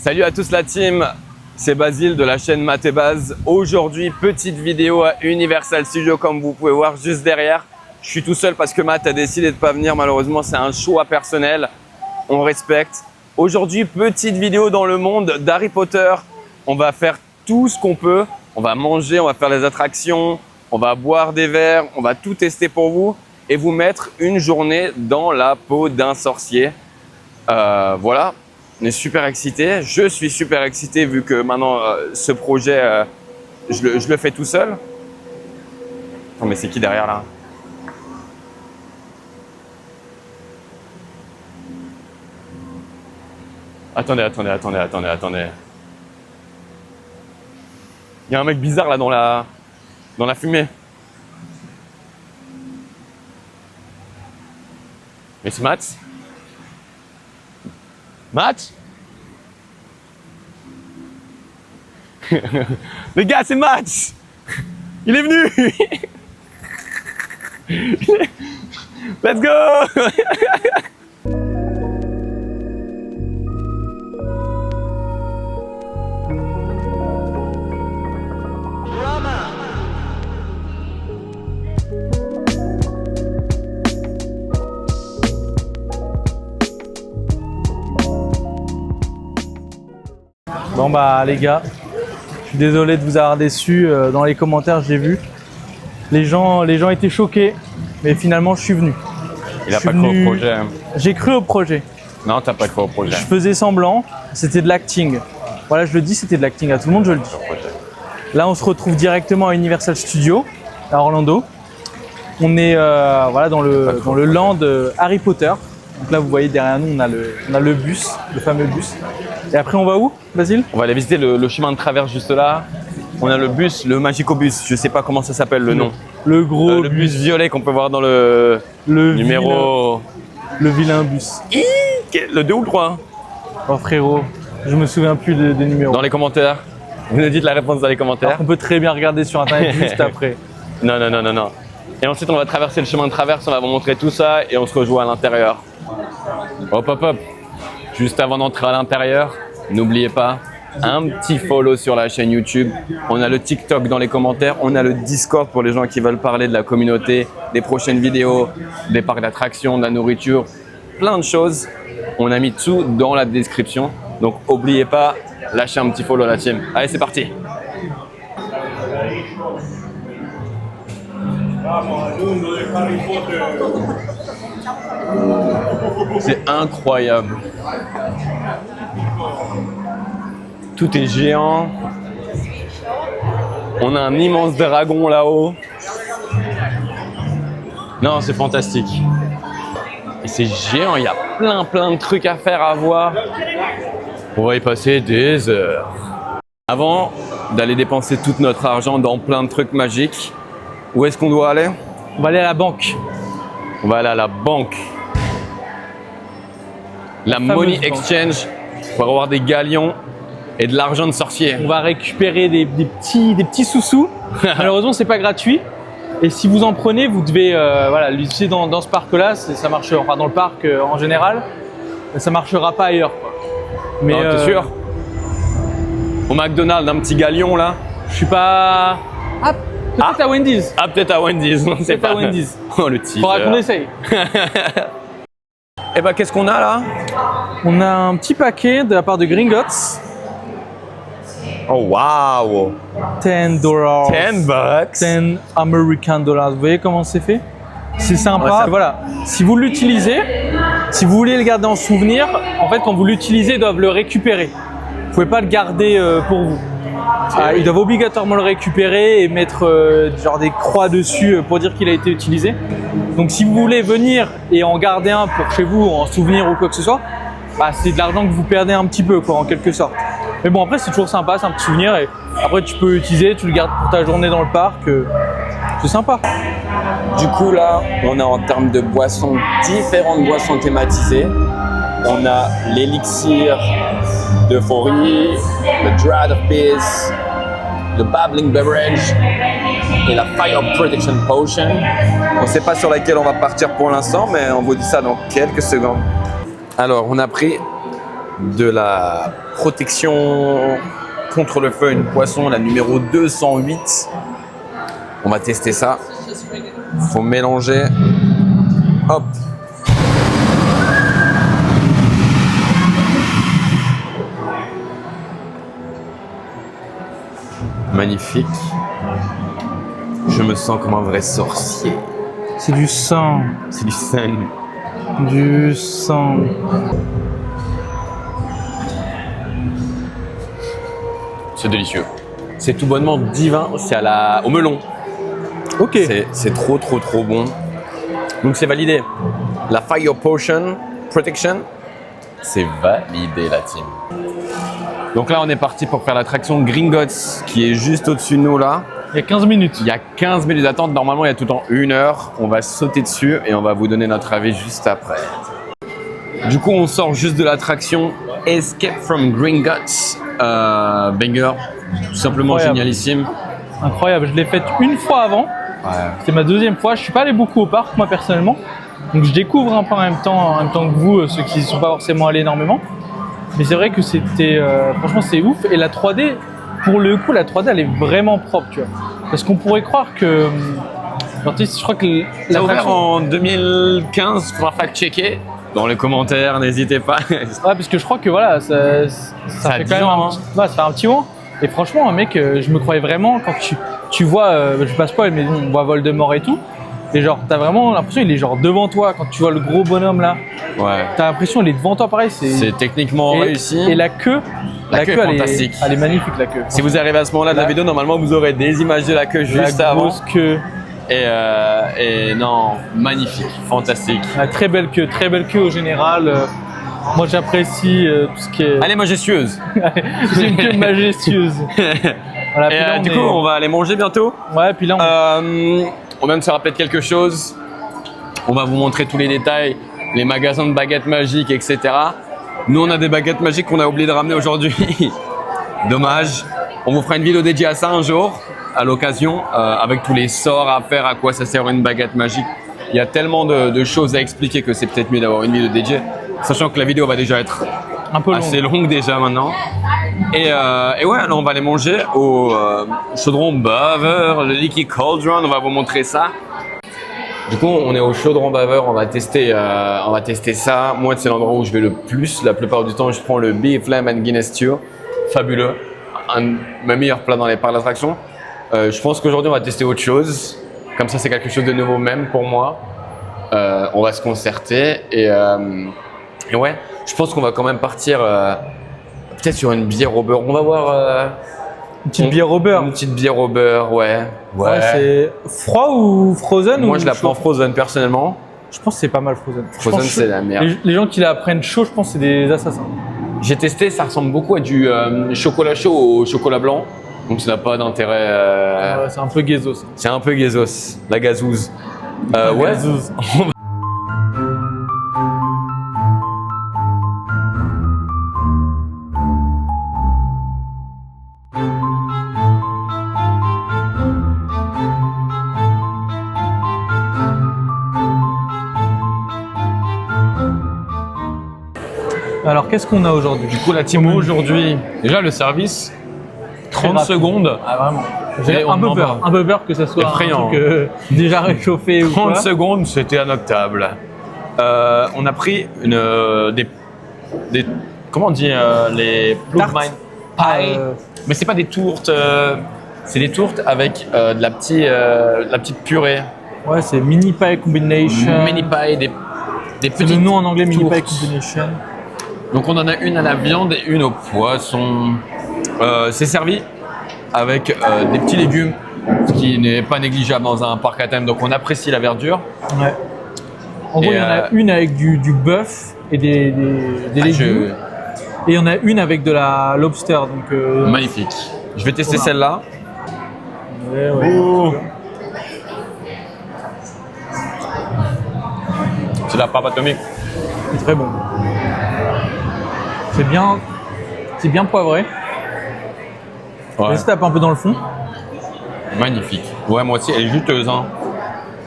Salut à tous la team, c'est Basile de la chaîne Math et Baz. Aujourd'hui, petite vidéo à Universal Studios comme vous pouvez voir juste derrière. Je suis tout seul parce que Matt a décidé de ne pas venir, malheureusement c'est un choix personnel, on respecte. Aujourd'hui, petite vidéo dans le monde d'Harry Potter. On va faire tout ce qu'on peut, on va manger, on va faire les attractions, on va boire des verres, on va tout tester pour vous et vous mettre une journée dans la peau d'un sorcier. Voilà. On est super excités, je suis super excité vu que maintenant ce projet, je le fais tout seul. Attends, mais c'est qui derrière là? Attendez. Il y a un mec bizarre là dans la fumée. Mais c'est Matt? Matt? Les gars, c'est Matt! Il est venu! Let's go! Bon bah les gars, je suis désolé de vous avoir déçu, dans les commentaires j'ai vu. Les gens étaient choqués, mais finalement je suis venu. Il a pas cru au projet. J'ai cru au projet. Non, t'as pas cru au projet. Je faisais semblant, c'était de l'acting. Voilà, je le dis, c'était de l'acting, à tout le monde je le dis. Là on se retrouve directement à Universal Studios, à Orlando. On est voilà, dans le land Harry Potter. Donc là vous voyez derrière nous, on a le bus, le fameux bus. Et après on va où, Basile? On va aller visiter le chemin de traverse juste là. On a le bus, le Magicobus, je sais pas comment ça s'appelle le nom. Le gros le bus violet qu'on peut voir dans le numéro... Le vilain bus. Le 2 ou le 3? Oh frérot, je me souviens plus des numéros. Dans les commentaires. Vous nous dites la réponse dans les commentaires. Alors, on peut très bien regarder sur internet juste après. Non. Et ensuite on va traverser le chemin de traverse, on va vous montrer tout ça et on se rejoint à l'intérieur. Hop. Juste avant d'entrer à l'intérieur, n'oubliez pas, un petit follow sur la chaîne YouTube. On a le TikTok dans les commentaires, on a le Discord pour les gens qui veulent parler de la communauté, des prochaines vidéos, des parcs d'attractions, de la nourriture, plein de choses. On a mis tout dans la description. Donc n'oubliez pas, lâchez un petit follow la team. Allez, c'est parti. C'est incroyable. Tout est géant. On a un immense dragon là-haut. Non, c'est fantastique. Et c'est géant, il y a plein de trucs à faire, à voir. On va y passer des heures. Avant d'aller dépenser tout notre argent dans plein de trucs magiques, où est-ce qu'on doit aller? On va aller à la banque. On va aller à la banque. La Money Exchange pour avoir des galions et de l'argent de sorcier. On va récupérer des petits sous-sous. Malheureusement, c'est pas gratuit. Et si vous en prenez, vous devez voilà, l'utiliser dans ce parc-là. Ça marche, enfin dans le parc en général. Ça marchera pas ailleurs, quoi. Mais t'es sûr? Au McDonald's, un petit galion là? Je suis pas. Ah, peut-être à Wendy's. Ah, peut-être à Wendy's. Non, c'est pas à Wendy's. Oh, le teaser. Faudra qu'on essaye. Et bah, qu'est-ce qu'on a là? On a un petit paquet de la part de Gringotts. Oh, waouh! $10. 10 bucks. 10 American dollars. Vous voyez comment c'est fait? C'est sympa. Ouais, voilà. Si vous l'utilisez, si vous voulez le garder en souvenir, en fait, quand vous l'utilisez, ils doivent le récupérer. Vous pouvez pas le garder pour vous. Ils doivent obligatoirement le récupérer et mettre genre des croix dessus pour dire qu'il a été utilisé. Donc si vous voulez venir et en garder un pour chez vous, en souvenir ou quoi que ce soit, bah, c'est de l'argent que vous perdez un petit peu, quoi, en quelque sorte. Mais bon, après c'est toujours sympa, c'est un petit souvenir et après tu peux l'utiliser, tu le gardes pour ta journée dans le parc. C'est sympa. Du coup là, on a en termes de boissons, différentes boissons thématisées. On a l'élixir d'euphorie, le Draught of Peace, le Babbling Beverage et la Fire Protection Potion. On ne sait pas sur laquelle on va partir pour l'instant, mais on vous dit ça dans quelques secondes. Alors, on a pris de la protection contre le feu, une poisson, la numéro 208. On va tester ça. Faut mélanger. Hop. Magnifique. Je me sens comme un vrai sorcier. C'est du sang. C'est du sang. Du sang. C'est délicieux. C'est tout bonnement divin. C'est au melon. Ok. C'est trop bon. Donc c'est validé. La Fire Potion Protection, c'est validé la team. Donc là on est parti pour faire l'attraction Gringotts qui est juste au-dessus de nous là. Il y a 15 minutes. Il y a 15 minutes d'attente. Normalement il y a tout le temps 1 heure. On va sauter dessus et on va vous donner notre avis juste après. Du coup on sort juste de l'attraction Escape from Gringotts. Banger. Tout simplement Incroyable. génialissime. Incroyable. Je l'ai faite une fois avant. Ouais. C'était ma deuxième fois. Je suis pas allé beaucoup au parc, moi personnellement. Donc je découvre un peu en même temps que vous, ceux qui ne sont pas forcément allés énormément. Mais c'est vrai que c'était, franchement, c'est ouf. Et la 3D, pour le coup, la 3D, elle est vraiment propre, tu vois. Parce qu'on pourrait croire que, genre, je crois que Ça a ouvert l'attraction, en 2015. Faudra fact-checker dans les commentaires. N'hésitez pas. ouais, parce que je crois que voilà, ça a fait 10 quand même ans, ouais, ça fait un petit moment. Et franchement, mec, je me croyais vraiment quand tu vois, je passe pas, mais on voit Voldemort et tout. Et genre, t'as vraiment l'impression qu'il est genre devant toi quand tu vois le gros bonhomme là. Ouais. T'as l'impression qu'il est devant toi, pareil. C'est techniquement réussi. Et la queue, La queue est fantastique. Elle est magnifique, la queue. Si vous arrivez à ce moment-là de la vidéo, normalement vous aurez des images de la queue juste la avant. grosse queue, Et non, magnifique, fantastique. la très belle queue au général. Moi, j'apprécie tout ce qui est. Elle est majestueuse. C'est une queue majestueuse. Voilà, puis là, Et du coup, on va aller manger bientôt. Ouais, puis là, On vient de se rappeler de quelque chose. On va vous montrer tous les détails, les magasins de baguettes magiques, etc. Nous, on a des baguettes magiques qu'on a oublié de ramener aujourd'hui. Dommage. On vous fera une vidéo dédiée à ça un jour, à l'occasion, avec tous les sorts à faire, à quoi ça sert une baguette magique. Il y a tellement de choses à expliquer que c'est peut-être mieux d'avoir une vidéo dédiée, sachant que la vidéo va déjà être un peu long. assez longue déjà maintenant. Et ouais, alors on va aller manger au chaudron baveur, le Leaky Cauldron, on va vous montrer ça. Du coup, on est au chaudron baveur, on va tester ça. Moi, c'est l'endroit où je vais le plus. La plupart du temps, je prends le Beef Lamb and Guinness Stew, fabuleux, un de mes meilleurs plats dans les parcs d'attraction. Je pense qu'aujourd'hui, on va tester autre chose. Comme ça, c'est quelque chose de nouveau même pour moi. On va se concerter et ouais, je pense qu'on va quand même partir peut-être sur une bière au beurre. On va voir Une petite bière au beurre. une petite bière au beurre, ouais. Ouais, c'est froid ou frozen? Moi, ou je la chaud? prends frozen personnellement. Je pense que c'est pas mal frozen. Je Frozen, pense c'est la merde. Les gens qui la prennent chaud, je pense que c'est des assassins. J'ai testé, ça ressemble beaucoup à du chocolat chaud au chocolat blanc. Donc ça n'a pas d'intérêt. Ouais, c'est un peu gazos. C'est un peu gazos, la gazouze. Ouais. Gazouz. Alors, qu'est-ce qu'on a aujourd'hui? Du coup, la team aujourd'hui, déjà le service, 30 rapide. secondes. Ah, vraiment. Et on en parle. Un peu peur que ça soit Effrayant. un truc déjà réchauffé ou 30 quoi. secondes, c'était à notre table. On a pris des comment on dit les Tartes. Plug Mine Pie. Mais c'est pas des tourtes, c'est des tourtes avec de la petite purée. Ouais, c'est mini pie combination. Mini pie, des C'est petites le nom en anglais, mini pie tourtes. combination. Donc on en a une à la viande et une au poisson. C'est servi avec des petits légumes, ce qui n'est pas négligeable dans un parc à thème. Donc on apprécie la verdure. Ouais. En gros, Et, il y en a une avec du bœuf et des légumes. Et il y en a une avec de la lobster. Donc, Magnifique. Je vais tester Voilà. celle-là. ouais, ouais. Oh. C'est la pâte atomique. C'est très bon. C'est bien poivré. Ouais. Ça se tape un peu dans le fond. Magnifique. Ouais, moi aussi, elle est juteuse. Hein.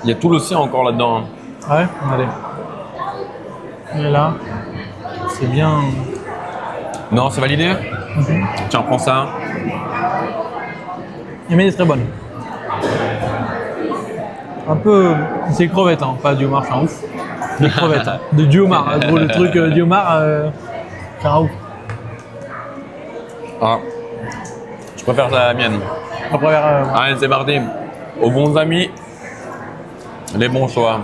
Il y a tout l'océan encore là-dedans. Hein. Ouais, allez. Et là, c'est bien. Non, c'est validé. Tiens, prends ça. Mais elle est très bonne. Un peu. C'est crevettes, hein, pas du homard, c'est un ouf. Des crevettes. Du homard. Hein, gros, le truc du homard, c'est un ouf. Ah. Je préfère la mienne. Après, Allez, c'est parti. Aux bons amis, les bons choix.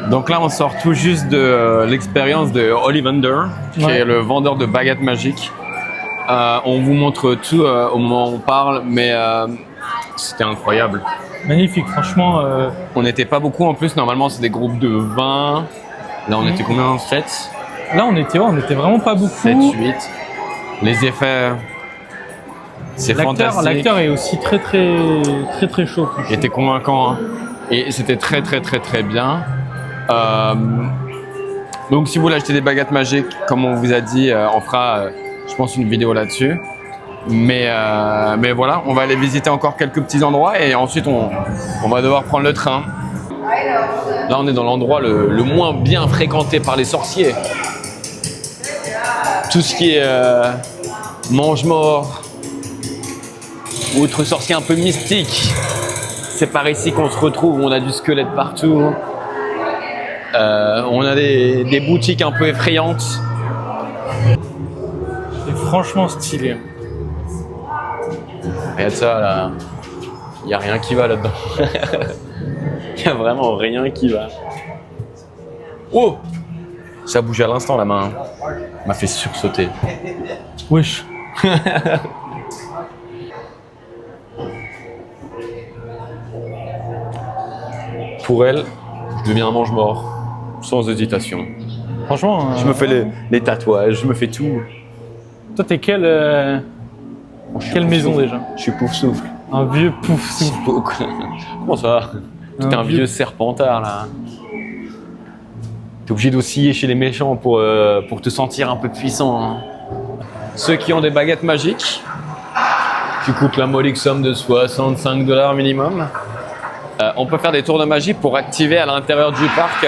Donc là, on sort tout juste de l'expérience de Ollivander, qui est le vendeur de baguettes magiques. On vous montre tout au moment où on parle, mais c'était incroyable. magnifique, franchement. On n'était pas beaucoup en plus, normalement c'est des groupes de 20. Là on était combien? 7? Là on était vraiment pas beaucoup. 7, 8. Les effets, c'est fantastique. L'acteur est aussi très chaud. Il était convaincant, hein. Et c'était très bien. Donc si vous voulez acheter des baguettes magiques, comme on vous a dit, on fera je pense une vidéo là-dessus. Mais voilà, on va aller visiter encore quelques petits endroits et ensuite on va devoir prendre le train. Là on est dans l'endroit le moins bien fréquenté par les sorciers. Tout ce qui est mange-mort ou autres sorciers un peu mystiques, c'est par ici qu'on se retrouve. On a du squelette partout. On a des boutiques un peu effrayantes. C'est franchement stylé. Regarde ça là, il n'y a rien qui va là-dedans. Il n'y a vraiment rien qui va. Oh! Ça bouge à l'instant la main. M'a fait sursauter. Wesh. Pour elle, je deviens un mange-mort, sans hésitation. Franchement. Je me fais les tatouages, je me fais tout. Toi t'es quelle maison déjà? Je suis Poufsouffle. Un vieux Poufsouffle. Comment ça? T'es un vieux serpentard là. T'es obligé d'osciller chez les méchants pour te sentir un peu puissant. Hein. Ceux qui ont des baguettes magiques, qui coûtent la modique somme de 65 $ minimum, on peut faire des tours de magie pour activer à l'intérieur du parc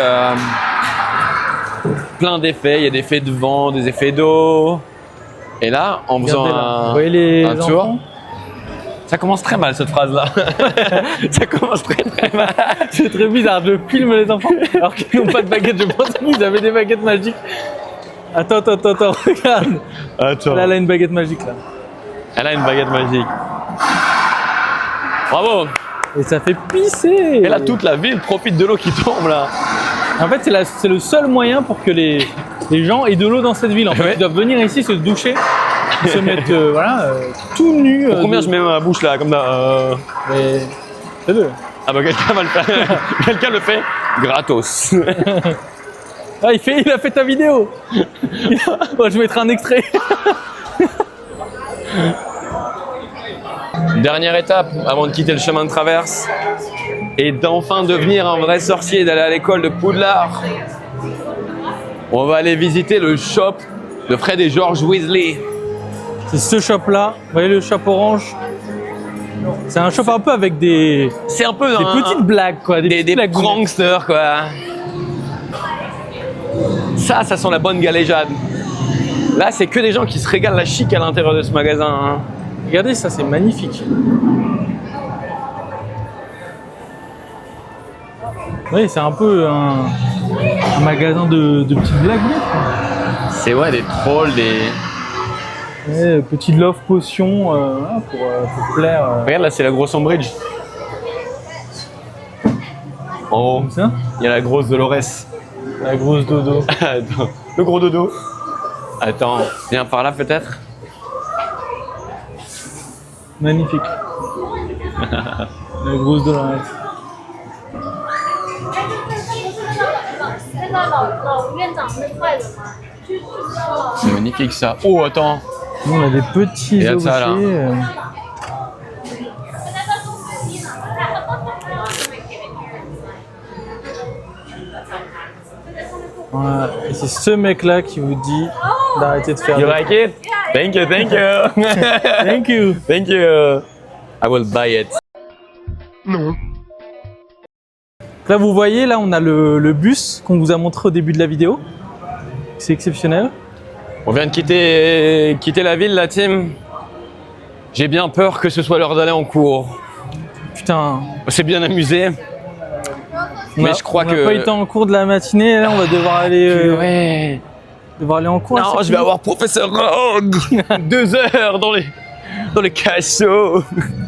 plein d'effets. Il y a des effets de vent, des effets d'eau. Et là, en faisant un tour, ça commence très mal cette phrase-là. Ça commence très mal. C'est très bizarre, je filme les enfants alors qu'ils n'ont pas de baguette. Je pensais qu'ils avaient des baguettes magiques. Attends, regarde. Attends. Là, elle a une baguette magique là. Elle a une baguette magique. Bravo. Et ça fait pisser. Et là, toute la ville profite de l'eau qui tombe là. En fait, c'est le seul moyen pour que les gens aient de l'eau dans cette ville. En fait, ils doivent venir ici se doucher, se mettre tout nu. Pour combien je mets ma bouche là, comme ça Mais fais-le. Ah bah quelqu'un va le faire. Quelqu'un le fait gratos. Ah, il a fait ta vidéo. Bon, je mettrai un extrait. Dernière étape avant de quitter le chemin de traverse et d'enfin devenir un vrai sorcier et d'aller à l'école de Poudlard. On va aller visiter le shop de Fred et George Weasley. C'est ce shop là. Vous voyez le shop orange? C'est un shop un peu avec des petites blagues quoi. Des pranksters quoi. Ça sent la bonne galéjade. Là, c'est que des gens qui se régalent la chic à l'intérieur de ce magasin. Hein. Regardez ça, c'est magnifique. Oui, c'est un peu un magasin de petites blagues. C'est des trolls, des petites love potions pour plaire. Regarde là, c'est la grosse Umbridge. En haut, Comme ça. il y a la grosse Dolores. La grosse dodo. Attends, le gros dodo. Attends, viens par là peut-être. Magnifique. La grosse Dolores. C'est magnifique ça. Oh attends. Nous, on a des petits Regarde ça, là. objets. Voilà. Et c'est ce mec-là qui vous dit d'arrêter de faire. You like it? Thank you, thank you. Thank you. Thank you. I will buy it. Là, vous voyez, là, on a le bus qu'on vous a montré au début de la vidéo. C'est exceptionnel. On vient de quitter la ville, la team. J'ai bien peur que ce soit l'heure d'aller en cours. Putain. On s'est bien amusé. Mais je crois on que. n'a pas été en cours de la matinée, là, on va devoir aller. Ouais. Devoir aller en cours. Non, je vais avoir professeur Rogue. 2 heures dans les cachots.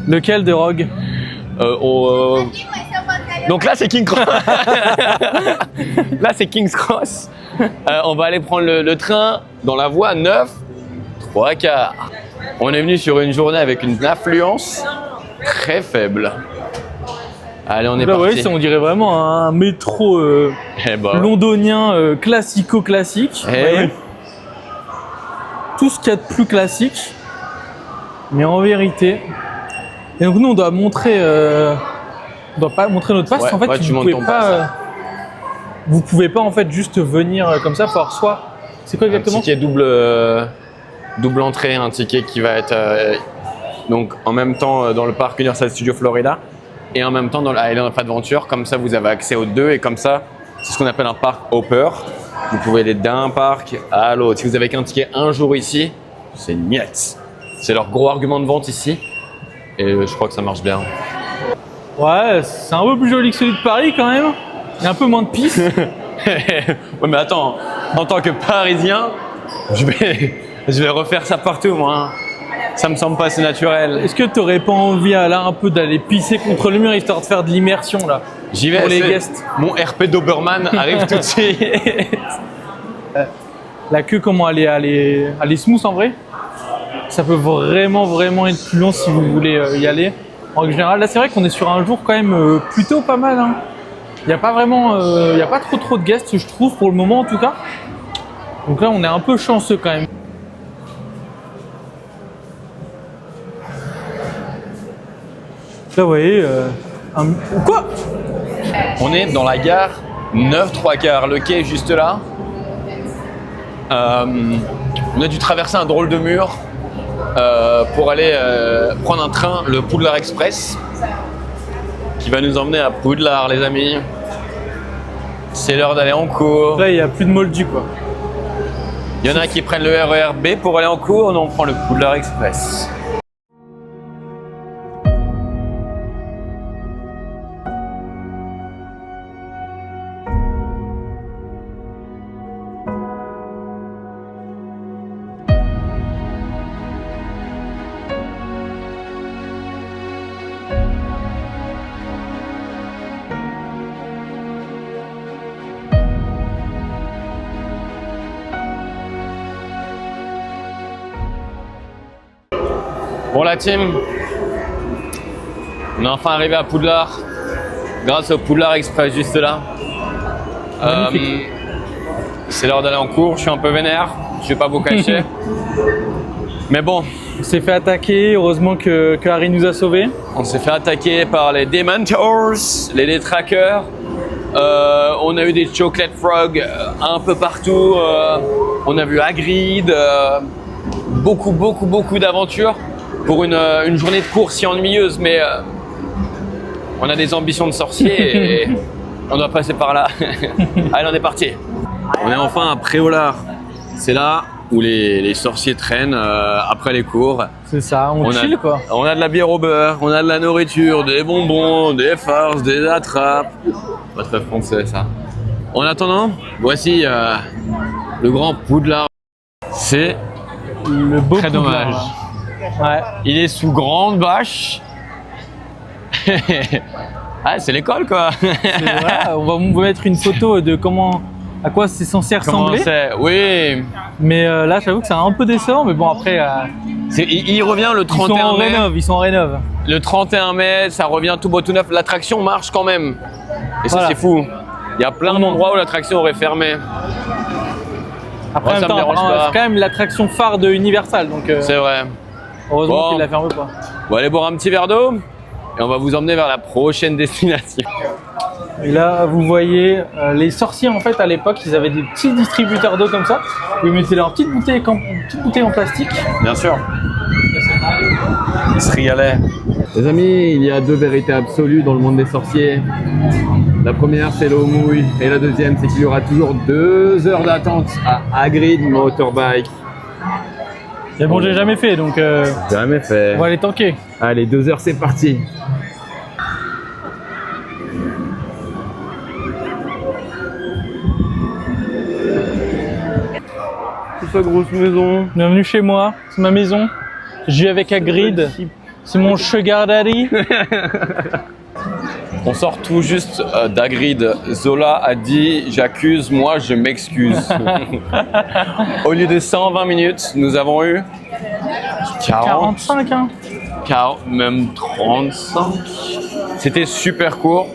Lequel de Rogue? Donc là, c'est King Cross. Là, c'est King's Cross. On va aller prendre le train dans la voie 9, 3/4. On est venu sur une journée avec une affluence très faible. Allez, on est parti. Ouais, on dirait vraiment un métro londonien classico-classique. Oui. Tout ce qu'il y a de plus classique. Mais en vérité. Et donc nous, on doit montrer. On doit pas montrer notre passe. Ouais, en fait, ouais, vous pouvez pas. Vous pouvez pas en fait juste venir comme ça. Faut avoir soit. C'est quoi exactement? Un ticket double entrée, un ticket qui va être donc en même temps dans le parc Universal Studios Florida et en même temps dans l'Island of Adventure. Comme ça, vous avez accès aux deux et comme ça, c'est ce qu'on appelle un parc hopper. Vous pouvez aller d'un parc à l'autre. Si vous avez qu'un ticket un jour ici, c'est niet. C'est leur gros argument de vente ici et je crois que ça marche bien. Ouais, c'est un peu plus joli que celui de Paris quand même. Il y a un peu moins de pisse. Ouais, mais attends, en tant que Parisien, je vais refaire ça partout, moi. Hein. Ça me semble pas assez naturel. Est-ce que tu n'aurais pas envie là un peu d'aller pisser contre le mur histoire de faire de l'immersion là? J'y vais. Pour les guests. Mon RP Doberman arrive tout de suite. La queue, comment elle est smooth en vrai? Ça peut vraiment être plus long si vous voulez y aller. En général, là c'est vrai qu'on est sur un jour quand même plutôt pas mal. Hein. Il n'y a pas vraiment, il n'y a pas trop de guests, je trouve, pour le moment en tout cas. Donc là, on est un peu chanceux quand même. Là, vous voyez, quoi? On est dans la gare 9 3/4. Le quai est juste là. On a dû traverser un drôle de mur pour aller prendre un train, le Poudlard Express, qui va nous emmener à Poudlard, les amis. C'est l'heure d'aller en cours. Là, il n'y a plus de moldu, quoi. Il y en a qui prennent le RER B pour aller en cours, nous on prend le Poudlard Express. Bon la team, on est enfin arrivé à Poudlard grâce au Poudlard Express juste là. C'est l'heure d'aller en cours, je suis un peu vénère, je vais pas vous cacher. Mais bon. On s'est fait attaquer, heureusement que Harry nous a sauvés. On s'est fait attaquer par les Dementors, les Detrackers. On a eu des Chocolate Frog un peu partout. On a vu Hagrid. Beaucoup d'aventures pour une journée de cours si ennuyeuse, mais on a des ambitions de sorcier et on doit passer par là. Allez, on est parti. On est enfin à Préolard. C'est là où les sorciers traînent après les cours. C'est ça, on chill quoi. On a de la bière au beurre, on a de la nourriture, des bonbons, des farces, des attrapes. Pas très français ça. En attendant, voici le grand Poudlard. C'est le beau très Poudlard. dommage. Ouais. Il est sous grande bâche. Ah, c'est l'école quoi. Vrai, on va vous mettre une photo de à quoi c'est censé ressembler. Oui. Mais là, j'avoue que c'est un peu décevant. Mais bon, après, il revient le 31 mai. Ils sont en rénov. Le 31 mai, ça revient tout beau tout neuf. L'attraction marche quand même. Et ça, voilà. c'est fou. Il y a plein d'endroits où l'attraction aurait fermé. Après, moi, ça me dérange c'est pas. quand même l'attraction phare de Universal. Donc, c'est vrai. Heureusement Bon. qu'il la ferme pas. On va aller boire un petit verre d'eau et on va vous emmener vers la prochaine destination. Et là, vous voyez, les sorciers, en fait, à l'époque, ils avaient des petits distributeurs d'eau comme ça, où ils mettaient leurs petites bouteilles en plastique. Bien sûr. Ils se régalaient. Les amis, il y a deux vérités absolues dans le monde des sorciers. La première, c'est l'eau mouille. Et la deuxième, c'est qu'il y aura toujours 2 heures d'attente à Hagrid Motorbike. Mais bon, j'ai jamais fait, donc Jamais fait. on va les tanker. Allez, 2 heures, c'est parti. C'est sa grosse maison. Bienvenue chez moi, c'est ma maison. Je vis avec Hagrid, c'est mon sugar daddy. On sort tout juste d'Hagrid. Zola a dit « J'accuse, moi je m'excuse ». Au lieu de 120 minutes, nous avons eu 45, hein. même 35. C'était super court.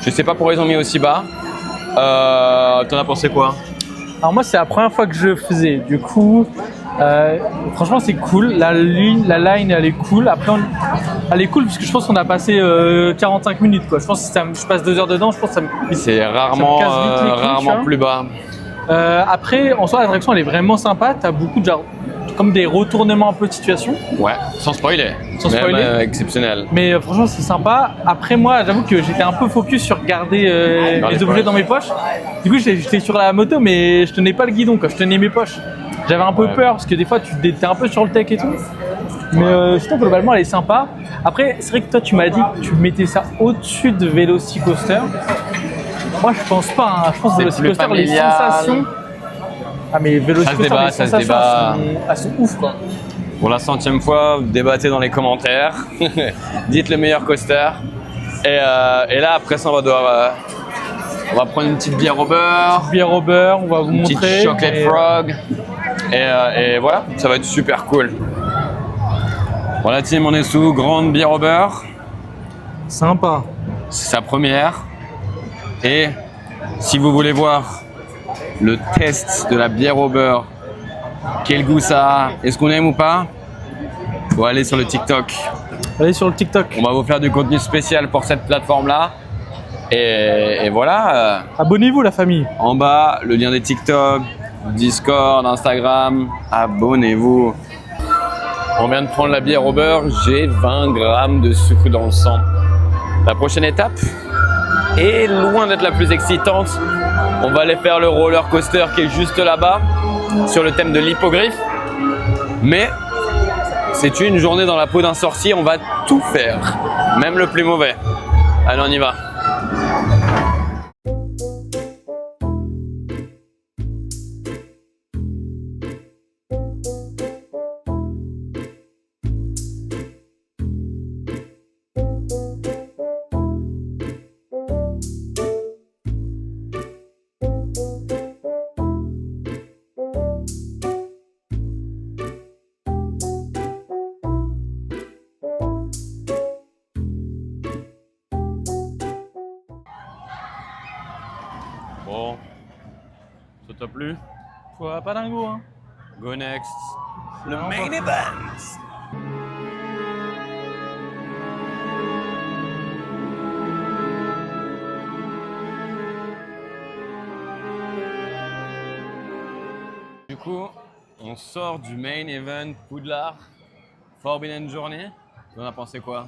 Je sais pas pourquoi ils ont mis aussi bas. T'en as pensé quoi? Alors moi, c'est la première fois que je faisais. Du coup, franchement, c'est cool. La line, elle est cool. Après, elle est cool parce que je pense qu'on a passé 45 minutes, quoi. Je pense que si je passe 2 heures dedans, je pense que ça me... C'est rarement, ça me casse vite les couilles, tu vois. plus bas. Après, en soi, l'attraction, elle est vraiment sympa. T'as beaucoup de genre, comme des retournements un peu de situation. Ouais, sans spoiler. Sans Même, spoiler. exceptionnel. Mais franchement, c'est sympa. Après, moi, j'avoue que j'étais un peu focus sur garder Dans les les objets poches. dans mes poches. Du coup, j'étais sur la moto, mais je tenais pas le guidon, quoi. Je tenais mes poches. J'avais un peu Ouais. peur parce que des fois, tu étais un peu sur le tech et tout. Mais sinon, globalement, elle est sympa. Après, c'est vrai que toi, tu m'as dit que tu mettais ça au-dessus de Velocicoaster. Moi, je pense pas. Hein. Je pense que C'est plus Velocicoaster, les familial. sensations. Ah, mais Velocicoaster, débat, les ça se sensations, débat. elles sont ouf, quoi. Pour la 100e fois, débattez dans les commentaires. Dites le meilleur coaster. Et là, après ça, on va prendre une petite bière au beurre, Bière au beurre, on va vous une montrer. petite chocolate mais- frog. Et voilà, ça va être super cool. Voilà, team, on est sous grande bière au beurre. Sympa. C'est sa première. Et si vous voulez voir le test de la bière au beurre, quel goût ça a, est-ce qu'on aime ou pas, faut aller sur le TikTok. Allez sur le TikTok. On va vous faire du contenu spécial pour cette plateforme-là. Et voilà, Abonnez-vous, la famille. en bas, le lien des TikTok, Discord, Instagram. Abonnez-vous. On vient de prendre la bière au beurre. J'ai 20 grammes de sucre dans le sang. La prochaine étape est loin d'être la plus excitante. On va aller faire le roller coaster qui est juste là-bas, sur le thème de l'hippogriffe. Mais c'est une journée dans la peau d'un sorcier. On va tout faire, même le plus mauvais. Allez, on y va. Bon, ça t'a plu? Pas dingo, hein. Go next. Le Non, main pas- event. Du coup, on sort du main event Poudlard, Forbidden Journey. On a pensé quoi?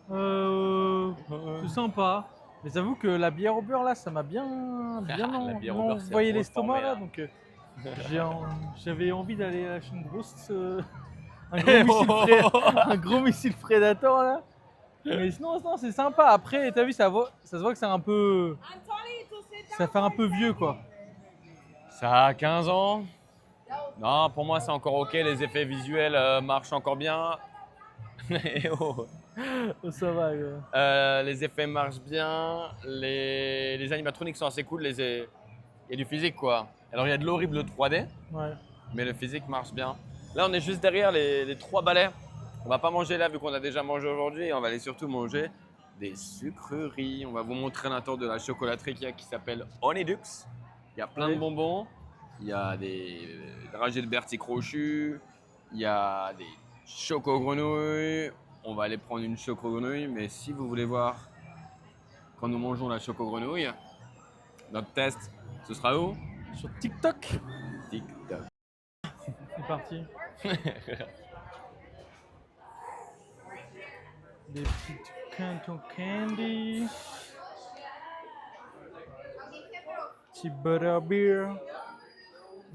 C'est sympa. Mais j'avoue que la bière au beurre là, ça m'a bien La bière au beurre, c'est envoyé reformé, l'estomac là. là. Donc j'avais envie d'aller lâcher une grosse, un, Eh gros oh, missile un gros missile Predator là. Mais sinon, c'est sympa. Après, t'as vu, ça se voit que c'est un peu, ça fait un peu vieux quoi. Ça a 15 ans. Non, pour moi, c'est encore ok. Les effets visuels marchent encore bien. Eh oh. Oh, ça va. Quoi. Les effets marchent bien. Les animatroniques sont assez cool. Il y a du physique, quoi. Alors, il y a de l'horrible 3D, Ouais. mais le physique marche bien. Là, on est juste derrière les 3 balais. On va pas manger là, vu qu'on a déjà mangé aujourd'hui. On va aller surtout manger des sucreries. On va vous montrer l'intérieur de la chocolaterie qui s'appelle Honeydux. Il y a plein de Ouais. bonbons. Il y a des dragées de Bertie crochus. Il y a des choco-grenouilles. On va aller prendre une choco-grenouille. Mais si vous voulez voir quand nous mangeons la choco-grenouille. Notre test, ce sera où? Sur TikTok. TikTok. C'est parti. Des petites canton candy. Petit butterbeer.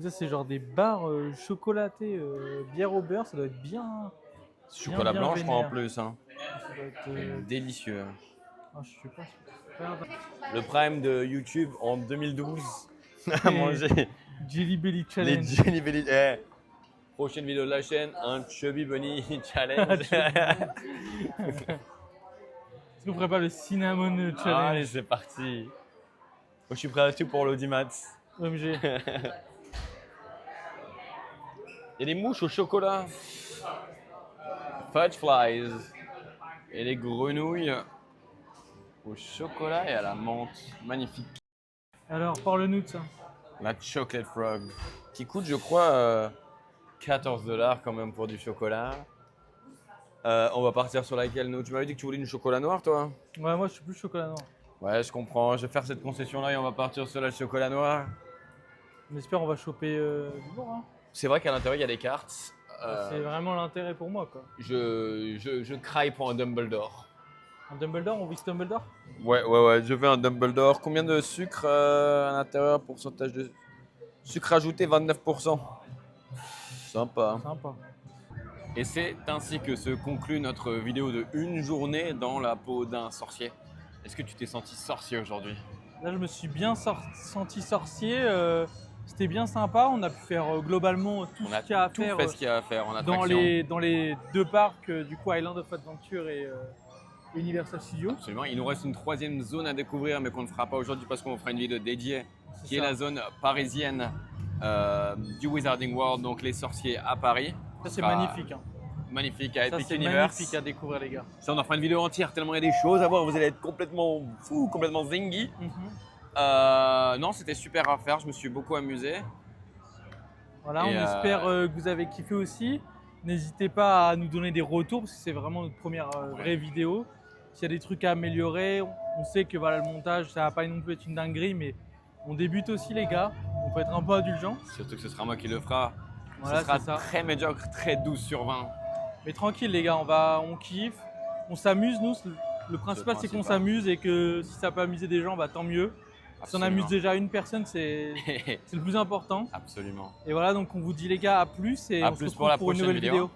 Ça, c'est genre des barres chocolatées, bière au beurre. Ça doit être bien. Chocolat bien blanc, je crois en vénère. plus. Hein. Ça doit être, Délicieux. ah, je sais pas. Regarde. Le prime de YouTube en 2012 à manger Jelly Belly les Challenge. Jelly Belly. Eh, prochaine vidéo de la chaîne, un Chubby Bunny Challenge. Est-ce qu'on ferait pas le Cinnamon Challenge? Allez, c'est parti. Moi, je suis prêt à tout pour l'audimat. OMG. Il y a des mouches au chocolat. Fudge flies. Et les grenouilles au chocolat et à la menthe. Magnifique. Alors, parle-nous de ça. La chocolate frog. Qui coûte, je crois, 14 $ quand même pour du chocolat. On va partir sur laquelle nous? Tu m'avais dit que tu voulais du chocolat noir, toi? Ouais, moi je suis plus chocolat noir. Ouais, je comprends. Je vais faire cette concession-là et on va partir sur la chocolat noir. On espère on va choper du bon. Hein. C'est vrai qu'à l'intérieur, il y a des cartes. C'est vraiment l'intérêt pour moi, quoi. Je craille pour un Dumbledore. Un Dumbledore, on vise Dumbledore? Ouais, je veux un Dumbledore. Combien de sucre à l'intérieur? Pourcentage de sucre ajouté 29%. Sympa. Sympa. Et c'est ainsi que se conclut notre vidéo de une journée dans la peau d'un sorcier. Est-ce que tu t'es senti sorcier aujourd'hui? Là, je me suis bien senti sorcier. C'était bien sympa. On a pu faire globalement tout On a ce qu'il y a à tout faire fait ce qu'il y a à faire en dans attraction. dans les deux parcs, du coup Island of Adventure et Universal Studios. Absolument. Il nous reste une troisième zone à découvrir, mais qu'on ne fera pas aujourd'hui parce qu'on fera une vidéo dédiée, qui est ça. la zone parisienne du Wizarding World, donc les sorciers à Paris. Ça, c'est sera magnifique. Hein. Magnifique à Ça, Epic c'est Universe. magnifique à découvrir, les gars. Ça, on en fera une vidéo entière tellement il y a des choses à voir. Vous allez être complètement fou, complètement zingy. Non, c'était super à faire. Je me suis beaucoup amusé. Voilà, Et on espère que vous avez kiffé aussi. N'hésitez pas à nous donner des retours parce que c'est vraiment notre première vraie vidéo. S'il y a des trucs à améliorer, on sait que voilà, le montage, ça va pas non plus être une dinguerie, mais on débute aussi, les gars. On peut être un peu indulgent. Surtout que ce sera moi qui le fera. Voilà, ce sera c'est ça. très médiocre, très 12/20. Mais tranquille, les gars, on kiffe, on s'amuse. Nous, le principal, c'est qu'on principal. s'amuse et que si ça peut amuser des gens, bah, tant mieux. Si on amuse déjà une personne, c'est le plus important. Absolument. Et voilà, donc on vous dit, les gars, à plus et À on se plus retrouve pour la pour une prochaine nouvelle vidéo. vidéo.